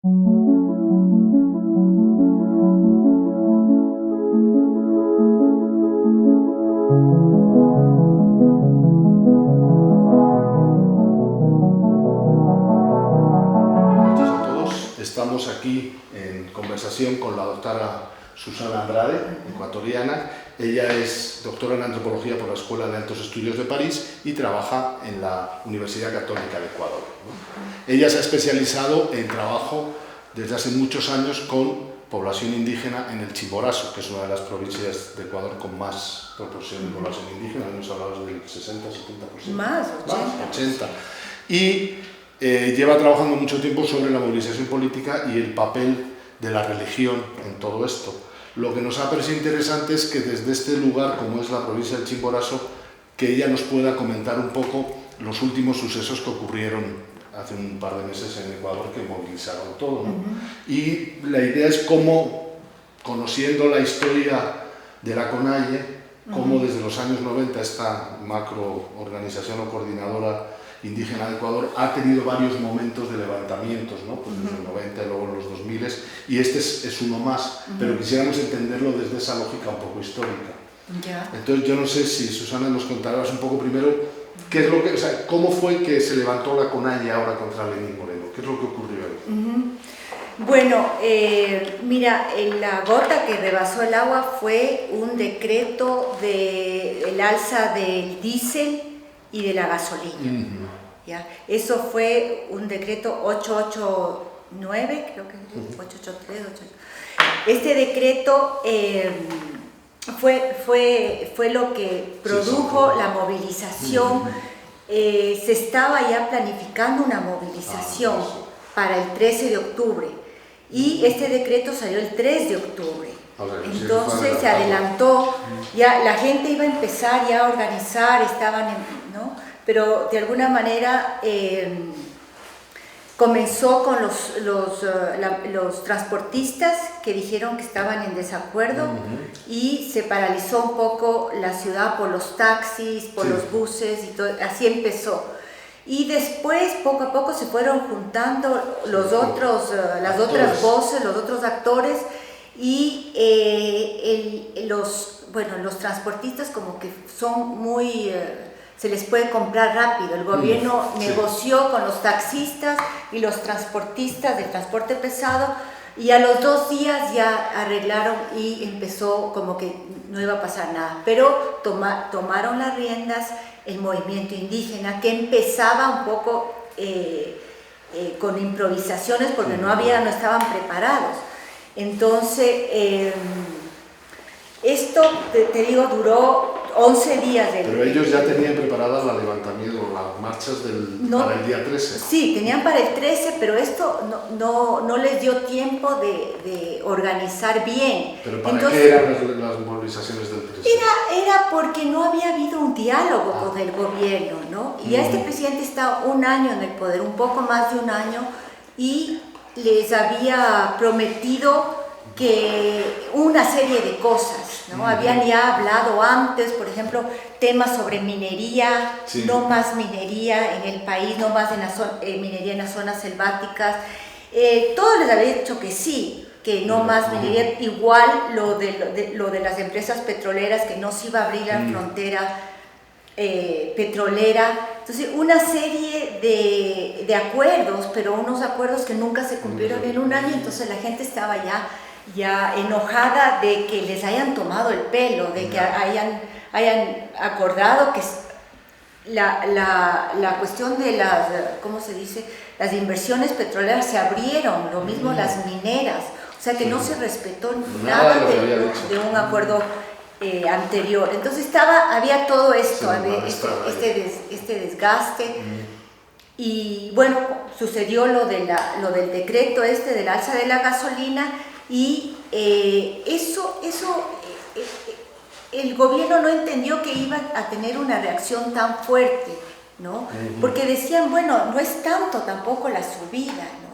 A todos, estamos aquí en conversación con la doctora Susana Andrade, ecuatoriana. Ella es doctora en antropología por la Escuela de Altos Estudios de París y trabaja en la Universidad Católica de Ecuador, ¿no? Ella se ha especializado en trabajo desde hace muchos años con población indígena en el Chimborazo, que es una de las provincias de Ecuador con más proporción de población indígena. Hemos hablado del 60-70%. Más, 80. Y lleva trabajando mucho tiempo sobre la movilización política y el papel de la religión en todo esto. Lo que nos ha parecido interesante es que desde este lugar, como es la provincia del Chimborazo, que ella nos pueda comentar un poco los últimos sucesos que ocurrieron hace un par de meses en Ecuador, que movilizaron todo, ¿no? Y la idea es cómo, conociendo la historia de la CONAIE, cómo desde los años 90 esta macroorganización o coordinadora indígena de Ecuador ha tenido varios momentos de levantamientos, ¿no? Pues desde el 90 y luego en los 2000, y este es uno más, pero quisiéramos entenderlo desde esa lógica un poco histórica. Entonces yo no sé si, Susana, nos contarás un poco primero qué es lo que, o sea, cómo fue que se levantó la CONAIE ahora contra Lenín Moreno, qué es lo que ocurrió ahí. Bueno, mira, la gota que rebasó el agua fue un decreto del alza del diésel y de la gasolina. ¿Ya? Eso fue un decreto 889, creo que es 883, 888. Este decreto fue lo que produjo la movilización. Se estaba ya planificando una movilización para el 13 de octubre y este decreto salió el 3 de octubre. Entonces se adelantó, ya la gente iba a empezar ya a organizar, ¿no? Pero de alguna manera comenzó con los transportistas que dijeron que estaban en desacuerdo y se paralizó un poco la ciudad por los taxis, por los buses y todo, así empezó. Y después, poco a poco, se fueron juntando las otras voces, los otros actores, y los transportistas como que son muy... se les puede comprar rápido. El gobierno negoció con los taxistas y los transportistas del transporte pesado, y a los 2 días ya arreglaron y empezó como que no iba a pasar nada. Pero tomaron las riendas el movimiento indígena, que empezaba un poco con improvisaciones porque no estaban preparados. Entonces, esto, te digo, duró 11 días. Pero ellos ya tenían preparadas la levantamiento, las marchas para el día 13. Sí, tenían para el 13, pero esto no les dio tiempo de organizar bien. ¿Pero para qué eran las movilizaciones del 13? Era porque no había habido un diálogo con el gobierno, ¿no? Y este presidente está 1 año en el poder, un poco más de 1 año, y les había prometido que una serie de cosas, ¿no? Habían ya hablado antes, por ejemplo, temas sobre minería, no más minería en el país, no más minería en las zonas selváticas. Todos les había dicho que sí, que no más minería, igual lo de las empresas petroleras, que no se iba a abrir la frontera petrolera. Entonces, una serie de acuerdos, pero unos acuerdos que nunca se cumplieron en 1 año. Entonces la gente estaba ya enojada de que les hayan tomado el pelo, de que hayan acordado que la cuestión de ¿cómo se dice? Las inversiones petroleras se abrieron, lo mismo las mineras, o sea que no se respetó nada de un acuerdo anterior. Entonces había todo esto, había este desgaste. Y bueno, sucedió lo del decreto del alza de la gasolina, y el gobierno no entendió que iba a tener una reacción tan fuerte, ¿no? Porque decían, bueno, no es tanto tampoco la subida, ¿no?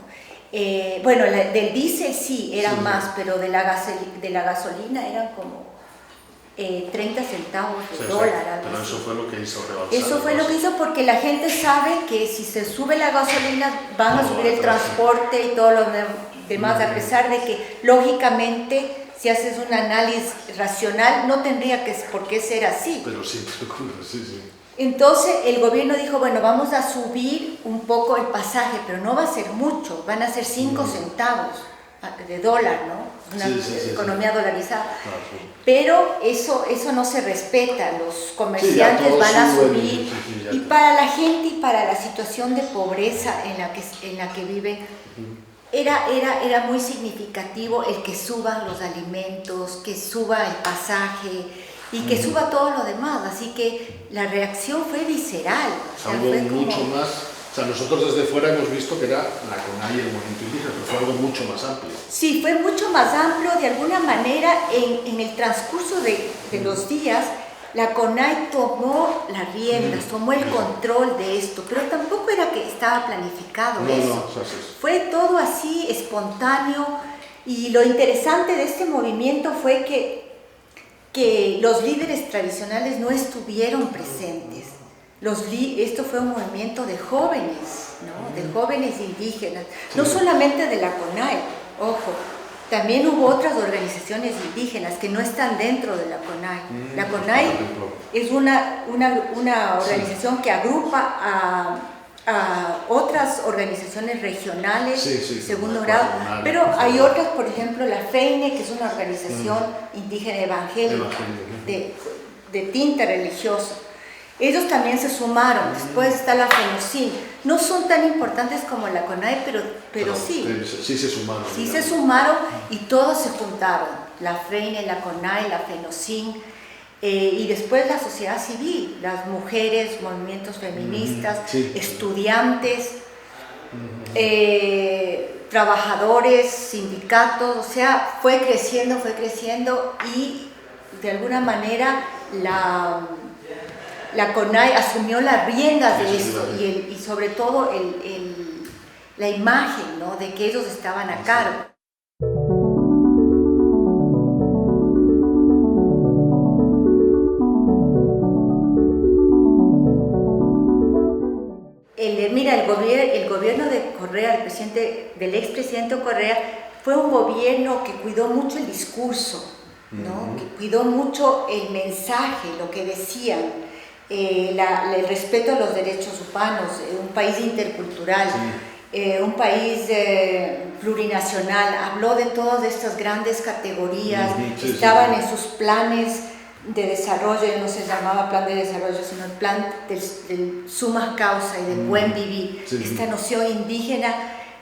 Bueno, del diésel sí, era más, pero de la gasolina eran como 30 centavos de Sí, dólar. Algo pero así. eso fue lo que hizo rebalsar. Eso fue lo que hizo porque la gente sabe que si se sube la gasolina van a No, subir el transporte y todo lo demás, a pesar de que lógicamente si haces un análisis racional no tendría por qué ser así. Pero sí, sí. Entonces el gobierno dijo, bueno, vamos a subir un poco el pasaje, pero no va a ser mucho, van a ser 5 centavos de dólar, ¿no? Una economía dolarizada. Claro, sí. Pero eso no se respeta, los comerciantes van a subir, y para la gente y para la situación de pobreza en la que viven, era muy significativo el que suban los alimentos, que suba el pasaje y que suba todo lo demás, así que la reacción fue visceral. Algo mucho más, o sea, nosotros desde fuera hemos visto que era la CONAIE y el movimiento indígena, pero fue algo mucho más amplio. Sí, fue mucho más amplio, de alguna manera en el transcurso de los días, la CONAIE tomó las riendas, tomó el control de esto, pero tampoco era que estaba planificado eso. Fue todo así, espontáneo, y lo interesante de este movimiento fue que los líderes tradicionales no estuvieron presentes. Esto fue un movimiento de jóvenes, ¿no? De jóvenes indígenas, no solamente de la CONAIE, ojo, también hubo otras organizaciones indígenas que no están dentro de la CONAIE. La CONAIE es una organización que agrupa a otras organizaciones regionales, segundo grado, pero hay otras, por ejemplo, la FEINE, que es una organización indígena evangélica de tinta religiosa. Ellos también se sumaron. Después está la FENOCIN. No son tan importantes como la CONAIE, pero sí. Sí se sumaron. Sí se sumaron y todos se juntaron. La FEINE, la CONAIE, la FENOCIN. Y después la sociedad civil, las mujeres, movimientos feministas, estudiantes, trabajadores, sindicatos, o sea, fue creciendo y de alguna manera la CONAIE asumió las riendas de esto y sobre todo la imagen, ¿no?, de que ellos estaban a cargo. Mira, el gobierno de Correa, del expresidente Correa, fue un gobierno que cuidó mucho el discurso, ¿no? Que cuidó mucho el mensaje, lo que decían, el respeto a los derechos humanos, un país intercultural, un país plurinacional. Habló de todas estas grandes categorías, estaban en sus planes de desarrollo, no se llamaba plan de desarrollo, sino el plan del suma causa y del buen vivir. Esta noción indígena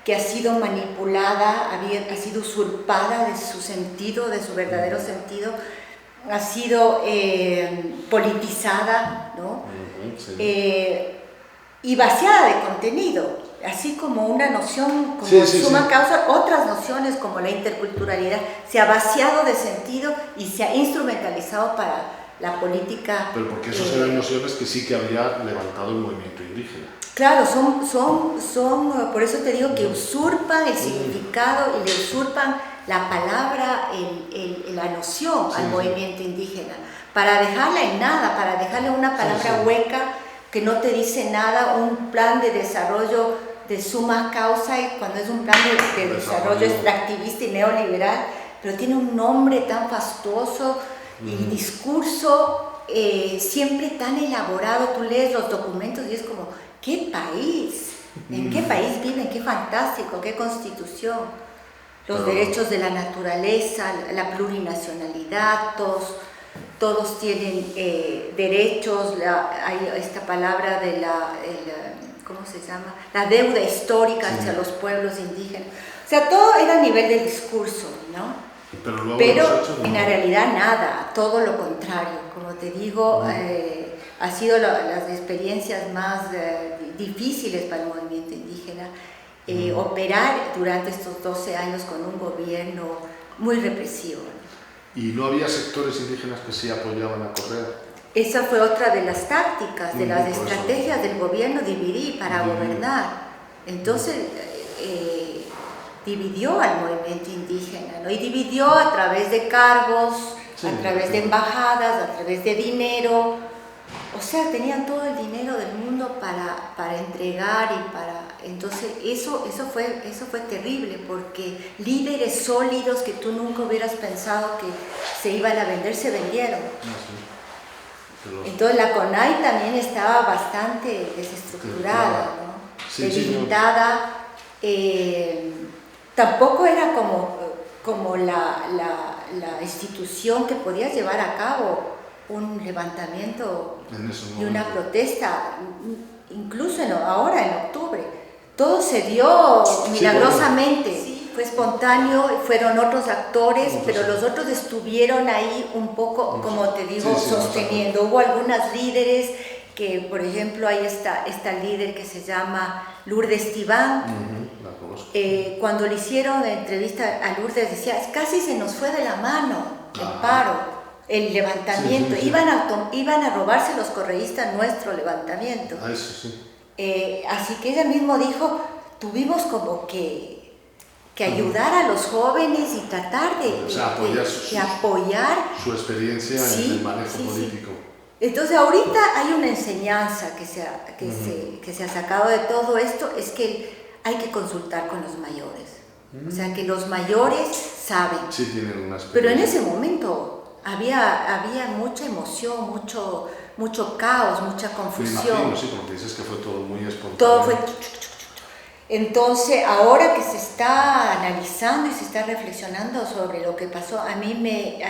que ha sido manipulada, ha sido usurpada de su sentido, de su verdadero sentido, ha sido politizada, ¿no? Y vaciada de contenido, así como una noción como suma causa, otras nociones como la interculturalidad se ha vaciado de sentido y se ha instrumentalizado para la política. Pero porque esas eran nociones que sí que había levantado el movimiento indígena. Claro, por eso te digo que usurpan el significado y le usurpan la palabra, la noción al movimiento indígena, para dejarla en nada, para dejarle una palabra hueca que no te dice nada, un plan de desarrollo de suma causa, y cuando es un plan de desarrollo extractivista y neoliberal, pero tiene un nombre tan fastuoso y discurso siempre tan elaborado. Tú lees los documentos y es como, ¿qué país? ¿En qué país viven? ¡Qué fantástico! ¡Qué constitución! Los derechos de la naturaleza, la plurinacionalidad, todos tienen derechos, hay esta palabra de ¿cómo se llama? La deuda histórica hacia los pueblos indígenas. O sea, todo era a nivel del discurso, ¿no? Pero en la realidad nada, todo lo contrario. Como te digo, ha sido las experiencias más difíciles para el movimiento indígena, operar durante estos 12 años con un gobierno muy represivo. ¿Y no había sectores indígenas que sí apoyaban a Correa? Esa fue otra de las tácticas, de las estrategias del gobierno, dividir para gobernar. Entonces, dividió al movimiento indígena, ¿no? Y dividió a través de cargos, Sí, a través de embajadas, a través de dinero. O sea, tenían todo el dinero del mundo para entregar y para... Entonces, eso fue terrible, porque líderes sólidos que tú nunca hubieras pensado que se iban a vender, se vendieron. Entonces, la CONAI también estaba bastante desestructurada, ¿no? Sí, debilitada. Tampoco era como la institución que podía llevar a cabo un levantamiento y una protesta, incluso ahora en octubre. Todo se dio milagrosamente, sí, fue espontáneo, fueron otros actores, pero los otros estuvieron ahí un poco, como te digo, sosteniendo. Hubo algunas líderes que, por ejemplo, hay esta líder que se llama Lourdes Tibán. La conozco. Cuando le hicieron entrevista a Lourdes, decía, casi se nos fue de la mano el paro. El levantamiento, sí. Iban a robarse los correístas nuestro levantamiento. Eso sí. Así que ella mismo dijo, tuvimos como que ayudar a los jóvenes y tratar de apoyar su experiencia en el manejo político. Sí. Entonces ahorita hay una enseñanza que se ha sacado de todo esto, es que hay que consultar con los mayores. O sea, que los mayores saben. Sí, tienen una experiencia. Pero en ese momento había mucha emoción, mucho caos, mucha confusión. Me imagino, sí, como te dices que fue todo muy espontáneo. Todo fue... Entonces, ahora que se está analizando y se está reflexionando sobre lo que pasó, a mí me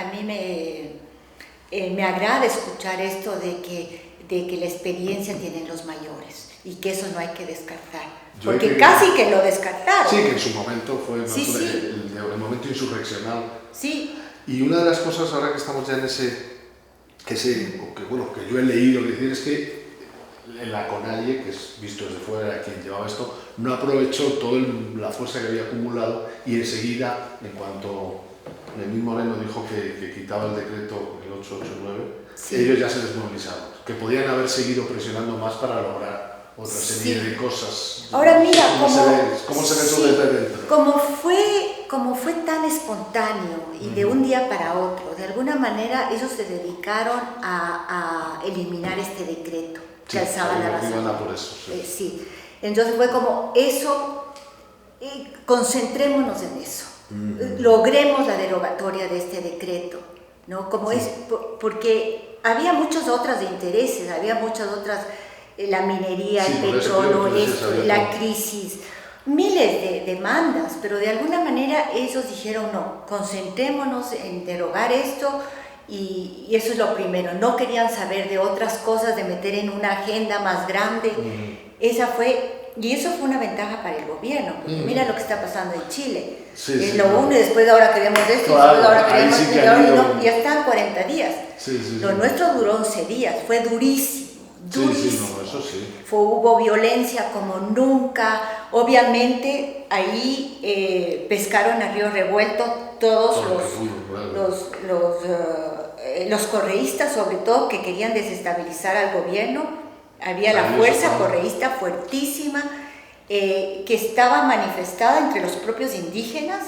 agrada escuchar esto de que la experiencia tienen los mayores y que eso no hay que descartar. Porque casi que lo descartaron. Sí, que en su momento fue el momento insurreccional. Sí. Y una de las cosas ahora que estamos ya en que yo he leído decir es que la CONAIE, que es visto desde fuera quien llevaba esto, no aprovechó toda la fuerza que había acumulado y enseguida, en cuanto Lenín Moreno dijo que quitaba el decreto, el 889, ellos ya se desmovilizaron, que podían haber seguido presionando más para lograr otra serie de cosas. Ahora mira, ¿cómo se ve todo desde dentro? Como fue tan espontáneo y de un día para otro, de alguna manera ellos se dedicaron a eliminar este decreto que alzaba la razón. Por eso, sí. Entonces fue como eso, concentrémonos en eso, logremos la derogatoria de este decreto, ¿no? Porque había muchas otras de intereses, había muchas otras, la minería, el petróleo, la crisis, miles de demandas, pero de alguna manera ellos dijeron no, concentrémonos en derogar esto y eso es lo primero, no querían saber de otras cosas, de meter en una agenda más grande, y eso fue una ventaja para el gobierno, porque mira lo que está pasando en Chile, es lo uno y después ahora queremos esto, claro, y después ahora queremos sí ya están 40 días, lo nuestro duró 11 días, fue durísimo. Eso sí. Hubo violencia como nunca, obviamente ahí pescaron a río revuelto todos los correístas, sobre todo, que querían desestabilizar al gobierno. Había la fuerza correísta fuertísima que estaba manifestada entre los propios indígenas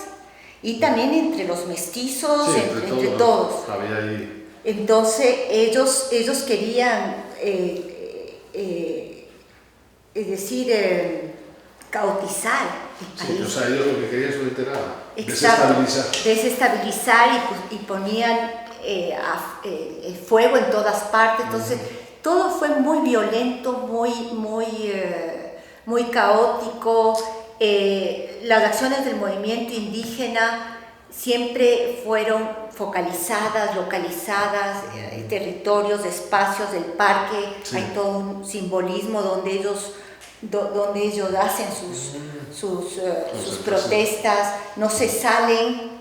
y también entre los mestizos, entre todos. Entonces ellos querían caotizar el país. O sea, ellos lo que querían es desestabilizar y ponían fuego en todas partes. Entonces todo fue muy violento, muy caótico. Las acciones del movimiento indígena siempre fueron focalizadas, localizadas, territorios, espacios del parque, hay todo un simbolismo donde ellos hacen sus protestas, no se salen,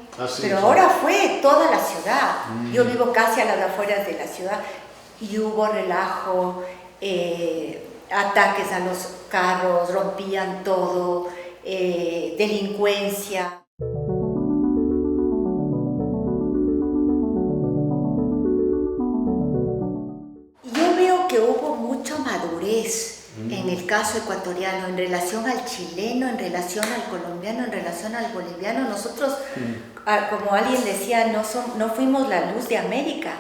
pero ahora fue toda la ciudad. Yo vivo casi a las afueras de la ciudad y hubo relajo, ataques a los carros, rompían todo, delincuencia. Yo veo que hubo mucha madurez en el caso ecuatoriano, en relación al chileno, en relación al colombiano, en relación al boliviano. Nosotros, como alguien decía, no fuimos la luz de América,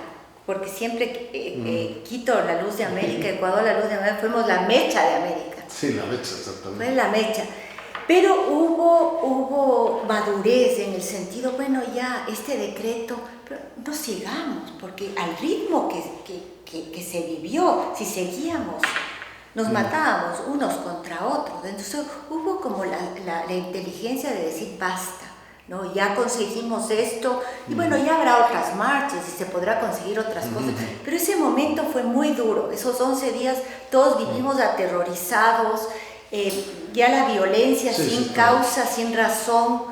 porque siempre Quito la luz de América, Ecuador la luz de América, fuimos la mecha de América. Sí, la mecha, exactamente. Fue la mecha. Pero hubo madurez en el sentido, bueno, ya este decreto, pero no sigamos, porque al ritmo que se vivió, si seguíamos, nos matábamos unos contra otros. Entonces hubo como la inteligencia de decir basta, ¿no? Ya conseguimos esto, y bueno, ya habrá otras marchas y se podrá conseguir otras cosas. Pero ese momento fue muy duro, esos 11 días todos vivimos aterrorizados. Ya la violencia sin causa, sin razón,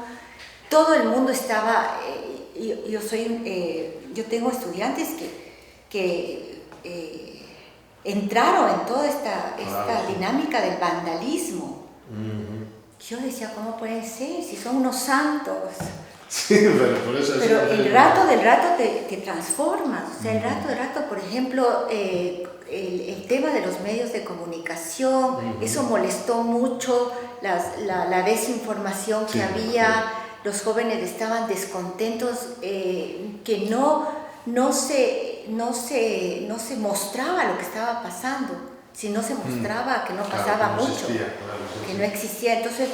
todo el mundo estaba, yo tengo estudiantes que entraron en toda esta dinámica del vandalismo. Yo decía, ¿cómo pueden ser? Si son unos santos. Sí, pero por eso... Pero el rato del rato te transformas, o sea, el rato del rato, por ejemplo, el tema de los medios de comunicación, eso molestó mucho, la desinformación que había, los jóvenes estaban descontentos, que no se mostraba lo que estaba pasando, si no se mostraba que no pasaba mucho, que no existía, entonces...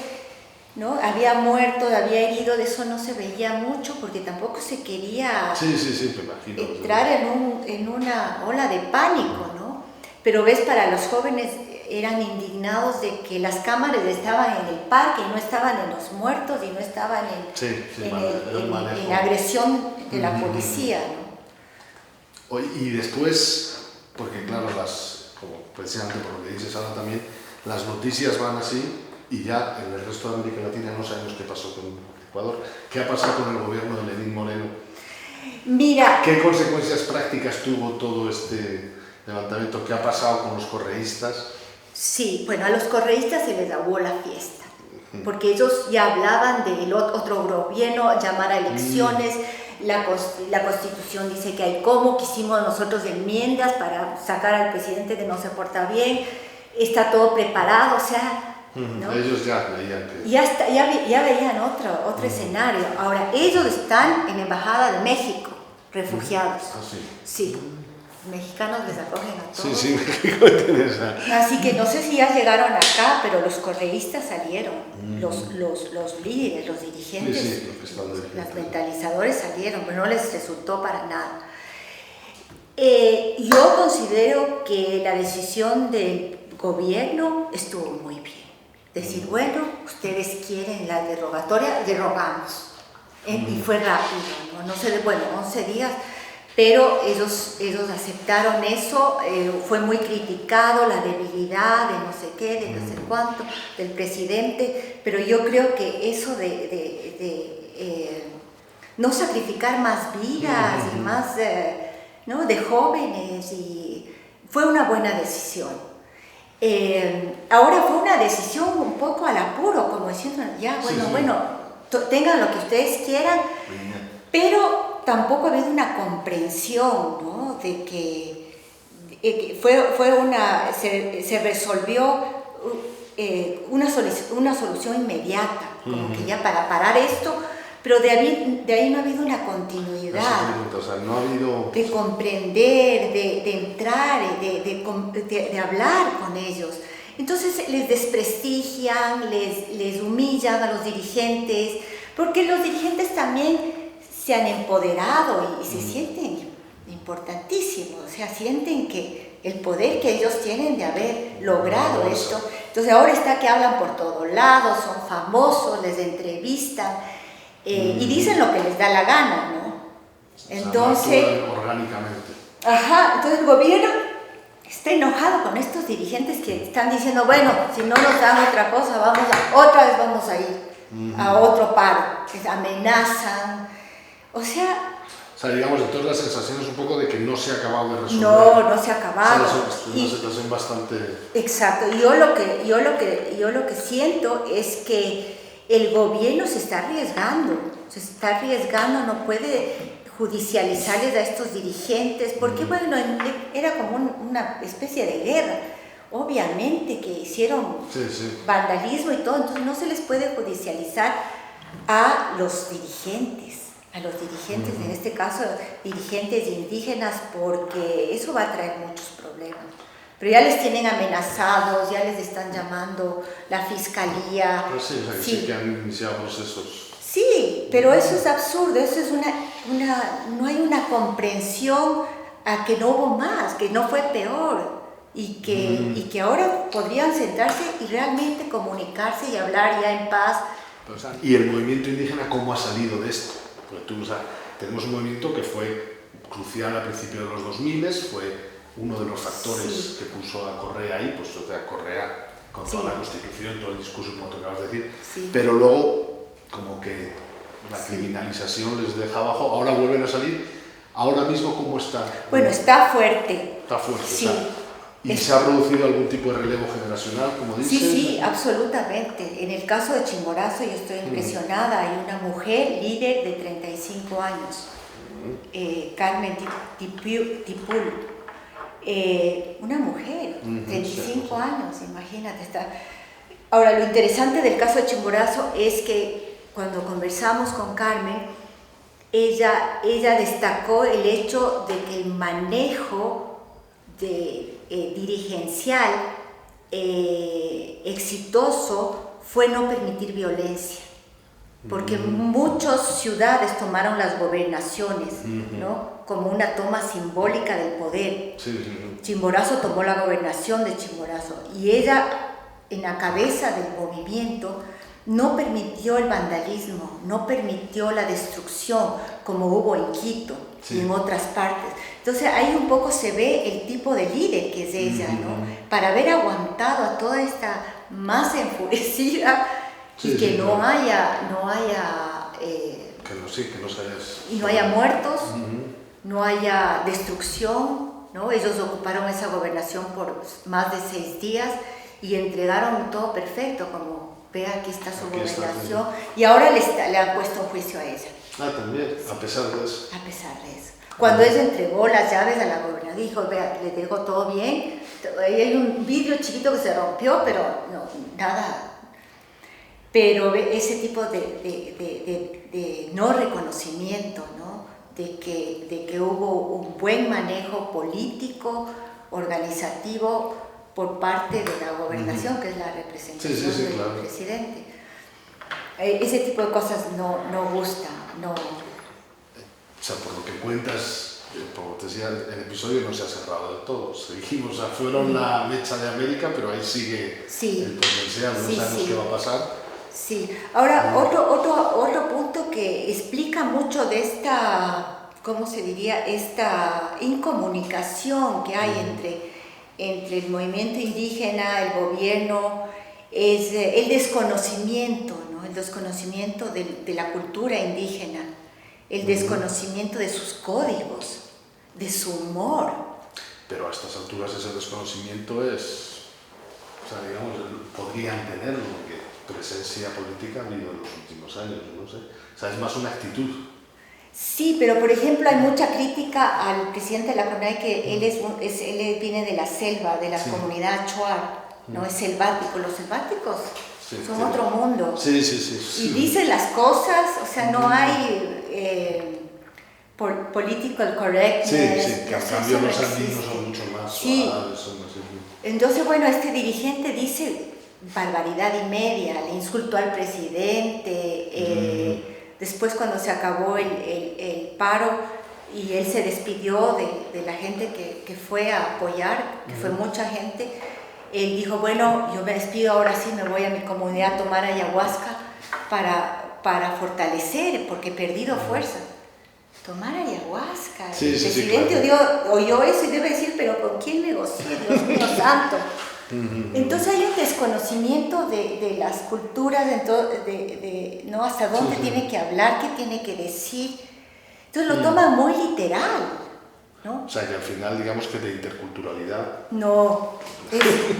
¿no? Había muerto, había herido, de eso no se veía mucho porque tampoco se quería entrar en una ola de pánico, ¿no? Pero ves, para los jóvenes eran indignados de que las cámaras estaban en el parque y no estaban en los muertos y no estaban en la agresión de la policía, ¿no? Y después, porque claro, como precisamente por lo que dices ahora también, las noticias van así. Y ya en el resto de América Latina no sabemos qué pasó con Ecuador. ¿Qué ha pasado con el gobierno de Lenín Moreno? Mira, ¿qué consecuencias prácticas tuvo todo este levantamiento? ¿Qué ha pasado con los correístas? Sí, bueno, a los correístas se les aguó la fiesta, porque ellos ya hablaban del otro gobierno, llamar a elecciones. La Constitución dice que hay cómo, que hicimos nosotros enmiendas para sacar al presidente que no se porta bien, está todo preparado, o sea... ¿no? Ellos ya veían que... Ya veían otro escenario. Ahora, ellos están en la Embajada de México, refugiados. Sí, mexicanos les acogen a todos. Sí, México tiene esa... Así que no sé si ya llegaron acá, pero los correístas salieron, los líderes, los dirigentes, los mentalizadores salieron, pero no les resultó para nada. Yo considero que la decisión del gobierno estuvo muy bien. Decir, bueno, ustedes quieren la derogatoria, derogamos. Y fue rápido, no sé, bueno, 11 días, pero ellos aceptaron eso. Fue muy criticado la debilidad de no sé qué, de no sé cuánto, del presidente, pero yo creo que eso de no sacrificar más vidas y más ¿no? de jóvenes, y fue una buena decisión. Ahora fue una decisión un poco al apuro, como diciendo, ya, bueno, tengan lo que ustedes quieran, pero tampoco ha habido una comprensión, ¿no? De que se resolvió una solución inmediata, como que ya para parar esto, pero de ahí no ha habido una continuidad. O sea, no ha habido... de comprender, de entrar, de hablar con ellos. Entonces les desprestigian, les humillan a los dirigentes, porque los dirigentes también se han empoderado y se sienten importantísimos, o sea, sienten que el poder que ellos tienen de haber logrado esto. Entonces ahora está que hablan por todos lados, son famosos, les entrevistan, y dicen lo que les da la gana, ¿no? Entonces, orgánicamente. Entonces el gobierno está enojado con estos dirigentes que están diciendo, bueno, si no nos dan otra cosa, otra vez vamos a ir a otro paro, que amenazan, o sea, digamos, entonces la sensación es un poco de que no se ha acabado de resolver. No se ha acabado. Es una situación bastante... Exacto, yo lo que siento es que el gobierno se está arriesgando, no puede judicializarles a estos dirigentes, porque bueno, era como una especie de guerra. obviamente que hicieron vandalismo y todo, entonces no se les puede judicializar a los dirigentes, en este caso dirigentes indígenas, porque eso va a traer muchos problemas. Pero ya les tienen amenazados, ya les están llamando la fiscalía. Pues sí, o sea, que sí que han iniciado procesos. Sí, pero eso es absurdo, eso es no hay una comprensión a que no hubo más, que no fue peor y que ahora podrían sentarse y realmente comunicarse y hablar ya en paz. ¿Y el movimiento indígena cómo ha salido de esto? Porque tú, o sea, tenemos un movimiento que fue crucial al principio de los 2000, fue uno de los factores que puso a Correa ahí, pues o sea, Correa con toda la Constitución, todo el discurso como tú acabas de decir, pero luego como que la criminalización les deja abajo, ahora vuelven a salir, ahora mismo ¿cómo está? Bueno, está fuerte. Está fuerte, sí. ¿Y se ha producido algún tipo de relevo generacional, como dices? Sí, absolutamente. En el caso de Chimborazo yo estoy impresionada, hay una mujer líder de 35 años, Carmen Tipul. Una mujer, 35 años, imagínate. Ahora, lo interesante del caso de Chimborazo es que cuando conversamos con Carmen, ella destacó el hecho de que el manejo dirigencial exitoso fue no permitir violencia. Porque muchas ciudades tomaron las gobernaciones, ¿no? Como una toma simbólica del poder. Chimborazo tomó la gobernación de Chimborazo y ella, en la cabeza del movimiento, no permitió el vandalismo, no permitió la destrucción como hubo en Quito y en otras partes. Entonces ahí un poco se ve el tipo de líder que es ella, ¿no? Para haber aguantado a toda esta masa enfurecida y que no haya muertos, no haya destrucción, ¿no? Ellos ocuparon esa gobernación por más de 6 días y entregaron todo perfecto, como ve, aquí está su gobernación, y ahora le han puesto un juicio a ella. También, a pesar de eso. A pesar de eso. Cuando ella entregó las llaves a la gobernadora, dijo, vea, le dejo todo bien, ahí hay un vidrio chiquito que se rompió, pero no, nada. Pero ese tipo de no reconocimiento, ¿no? De que hubo un buen manejo político, organizativo, por parte de la gobernación, que es la representación del presidente. Ese tipo de cosas no gustan, no. O sea, por lo que cuentas, como te decía, el episodio no se ha cerrado del todo. Dijimos, o sea, fueron la mecha de América, pero ahí sigue el potencial, no sabemos qué va a pasar. Sí, ahora otro punto que explica mucho de esta, ¿cómo se diría?, esta incomunicación que hay entre el movimiento indígena, el gobierno, es el desconocimiento, ¿no? El desconocimiento de la cultura indígena, el desconocimiento de sus códigos, de su humor. Pero a estas alturas ese desconocimiento es, o sea, digamos, podrían tenerlo, porque presencia política ha habido en los últimos años, no sé. O sea, es más una actitud. Sí, pero por ejemplo hay mucha crítica al presidente de la CONAIE que él viene de la selva, de la comunidad Achuar, ¿no? Es selvático. Los selváticos son otro mundo. Sí. Y dicen las cosas, o sea, no hay political correctness. Sí, que a cambio los andinos son mucho más suaves, son más... Entonces, bueno, este dirigente dice barbaridad y media, le insultó al presidente, después cuando se acabó el paro y él se despidió de la gente que fue a apoyar, que fue mucha gente, él dijo, bueno, yo me despido, ahora sí me voy a mi comunidad a tomar ayahuasca para fortalecer, porque he perdido fuerza. Tomar ayahuasca. El presidente oyó eso y debe decir, pero ¿con quién negocié? Dios mío santo. Entonces hay un desconocimiento de las culturas, ¿no? Hasta dónde tiene que hablar, qué tiene que decir. Entonces lo toman muy literal, ¿no? O sea, que al final digamos que de interculturalidad. No,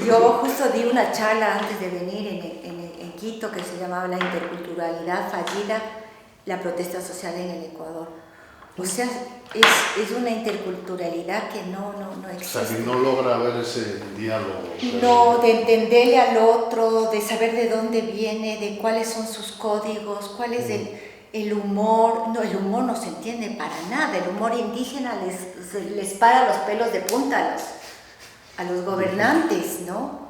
yo justo di una charla antes de venir en Quito que se llamaba La interculturalidad fallida, la protesta social en el Ecuador. O sea, es una interculturalidad que no existe. O sea, que no logra haber ese diálogo. No, de entenderle al otro, de saber de dónde viene, de cuáles son sus códigos, cuál es el humor. No, el humor no se entiende para nada. El humor indígena les para los pelos de punta a los gobernantes, ¿no?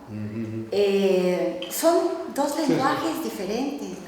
Son dos lenguajes diferentes, ¿no?